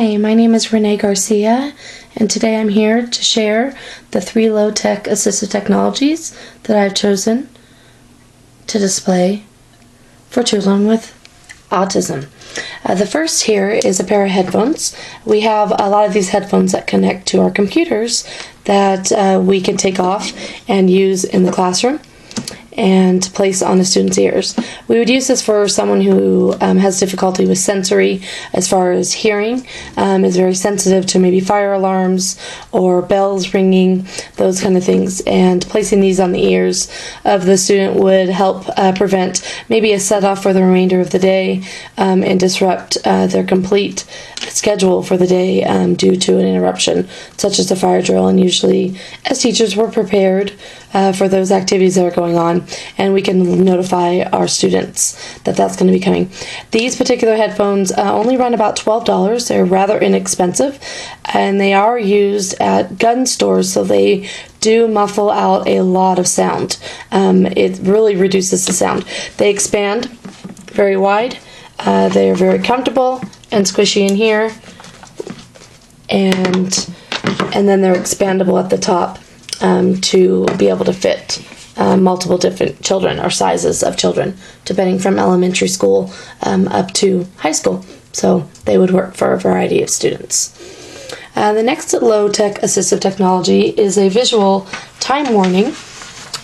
Hi, my name is Renee Garcia, and today I'm here to share the 3 low-tech assistive technologies that I've chosen to display for children with autism. The first here is a pair of headphones. We have a lot of these headphones that connect to our computers that we can take off and use in the classroom and place on a student's ears. We would use this for someone who has difficulty with sensory as far as hearing, is very sensitive to maybe fire alarms or bells ringing, those kind of things, and placing these on the ears of the student would help prevent maybe a set-off for the remainder of the day and disrupt their complete schedule for the day due to an interruption such as a fire drill. And usually as teachers we're prepared for those activities that are going on, and we can notify our students that that's going to be coming. These particular headphones only run about $12. They're rather inexpensive, and they are used at gun stores, so they do muffle out a lot of sound. It really reduces the sound. They expand very wide. They are very comfortable and squishy in here, and then they're expandable at the top to be able to fit multiple different children or sizes of children, depending from elementary school up to high school. So they would work for a variety of students. The next low-tech assistive technology is a visual time warning.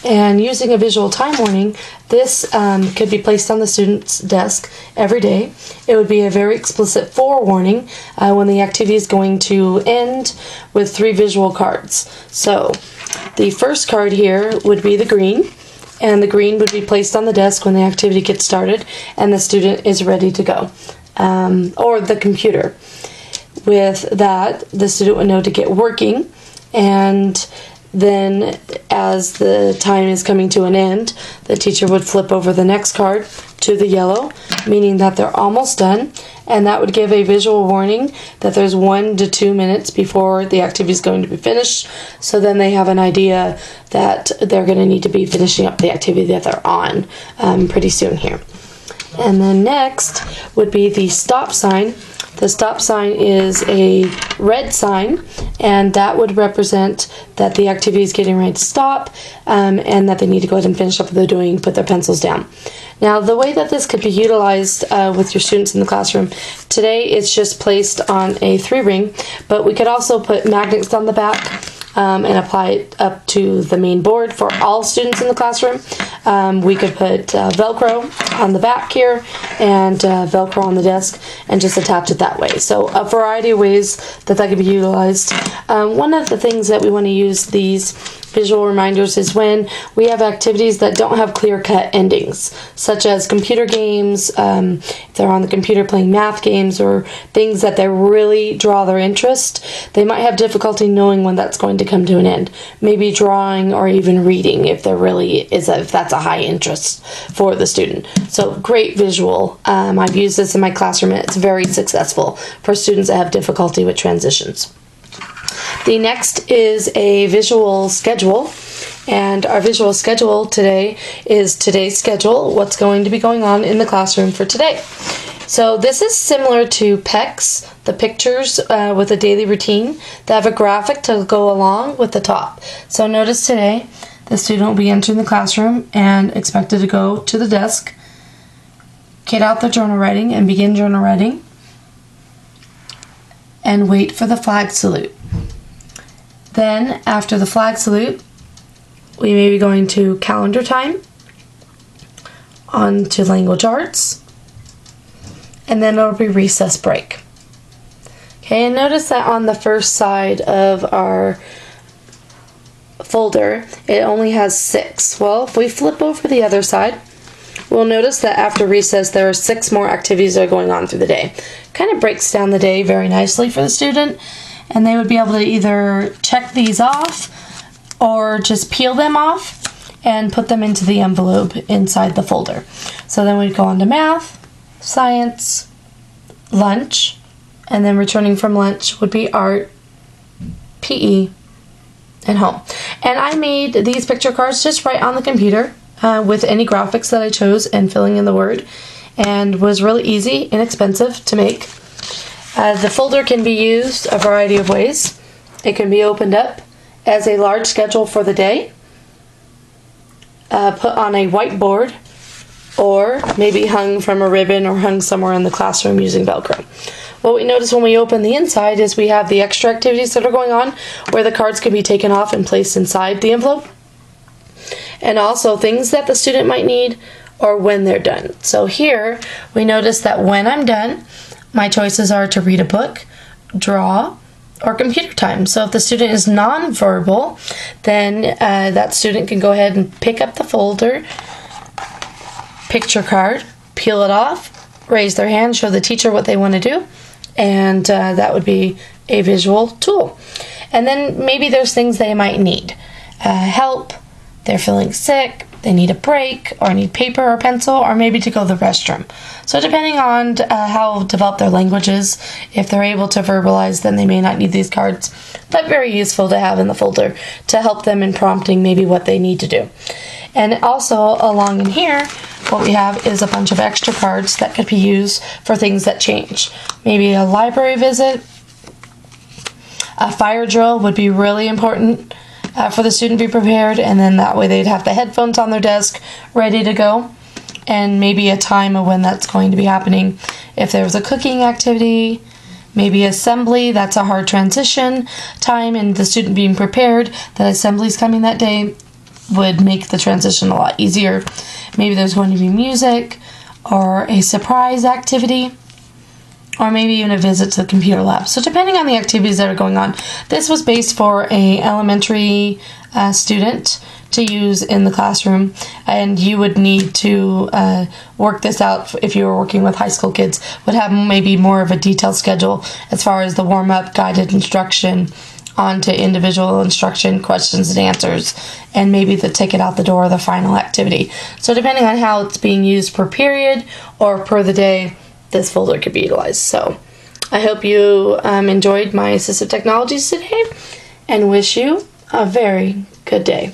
And using a visual time warning, this could be placed on the student's desk every day. It would be a very explicit forewarning when the activity is going to end with 3 visual cards. So the first card here would be the green, and the green would be placed on the desk when the activity gets started and the student is ready to go, or the computer. With that, the student would know to get working, and then as the time is coming to an end, the teacher would flip over the next card to the yellow, meaning that they're almost done, and that would give a visual warning that there's 1 to 2 minutes before the activity is going to be finished. So then they have an idea that they're going to need to be finishing up the activity that they're on pretty soon here. And then next would be the stop sign. The stop sign is a red sign, and that would represent that the activity is getting ready to stop and that they need to go ahead and finish up what they're doing, put their pencils down. Now, the way that this could be utilized with your students in the classroom, today it's just placed on a 3-ring, but we could also put magnets on the back and apply it up to the main board for all students in the classroom. We could put Velcro on the back here and Velcro on the desk and just attach it that way. So a variety of ways that could be utilized. One of the things that we want to use these visual reminders is when we have activities that don't have clear-cut endings, such as computer games, if they're on the computer playing math games or things that they really draw their interest, they might have difficulty knowing when that's going to come to an end. Maybe drawing or even reading if that's a high interest for the student. So great visual. I've used this in my classroom and it's very successful for students that have difficulty with transitions. The next is a visual schedule, and our visual schedule today is today's schedule, what's going to be going on in the classroom for today. So this is similar to PECs, the pictures with a daily routine. They have a graphic to go along with the top. So notice today the student will be entering the classroom and expected to go to the desk, get out the journal writing and begin journal writing, and wait for the flag salute. Then, after the flag salute, we may be going to calendar time, on to language arts, and then it'll be recess break. Okay, and notice that on the first side of our folder, it only has 6. Well, if we flip over the other side, we'll notice that after recess, there are 6 more activities that are going on through the day. Kind of breaks down the day very nicely for the student, and they would be able to either check these off or just peel them off and put them into the envelope inside the folder. So then we'd go on to math, science, lunch, and then returning from lunch would be art, PE, and home. And I made these picture cards just right on the computer with any graphics that I chose and filling in the word, and was really easy, inexpensive to make. The folder can be used a variety of ways. It can be opened up as a large schedule for the day, put on a whiteboard, or maybe hung from a ribbon or hung somewhere in the classroom using Velcro. What we notice when we open the inside is we have the extra activities that are going on, where the cards can be taken off and placed inside the envelope, and also things that the student might need or when they're done. So here we notice that when I'm done, my choices are to read a book, draw, or computer time. So if the student is nonverbal, then that student can go ahead and pick up the folder, picture card, peel it off, raise their hand, show the teacher what they want to do, and that would be a visual tool. And then maybe there's things they might need. Help, they're feeling sick, they need a break, or need paper or pencil, or maybe to go to the restroom. So depending on how developed their language is, if they're able to verbalize, then they may not need these cards, but very useful to have in the folder to help them in prompting maybe what they need to do. And also along in here, what we have is a bunch of extra cards that could be used for things that change. Maybe a library visit, a fire drill would be really important for the student to be prepared, and then that way they'd have the headphones on their desk ready to go, and maybe a time of when that's going to be happening. If there was a cooking activity, maybe assembly, that's a hard transition time, and the student being prepared that assembly is coming that day would make the transition a lot easier. Maybe there's going to be music or a surprise activity, or maybe even a visit to the computer lab. So depending on the activities that are going on, this was based for a elementary student to use in the classroom, and you would need to work this out if you were working with high school kids, would have maybe more of a detailed schedule as far as the warm-up, guided instruction, on to individual instruction, questions and answers, and maybe the ticket out the door, the final activity. So depending on how it's being used per period or per the day, this folder could be utilized. So I hope you enjoyed my assistive technologies today, and wish you a very good day.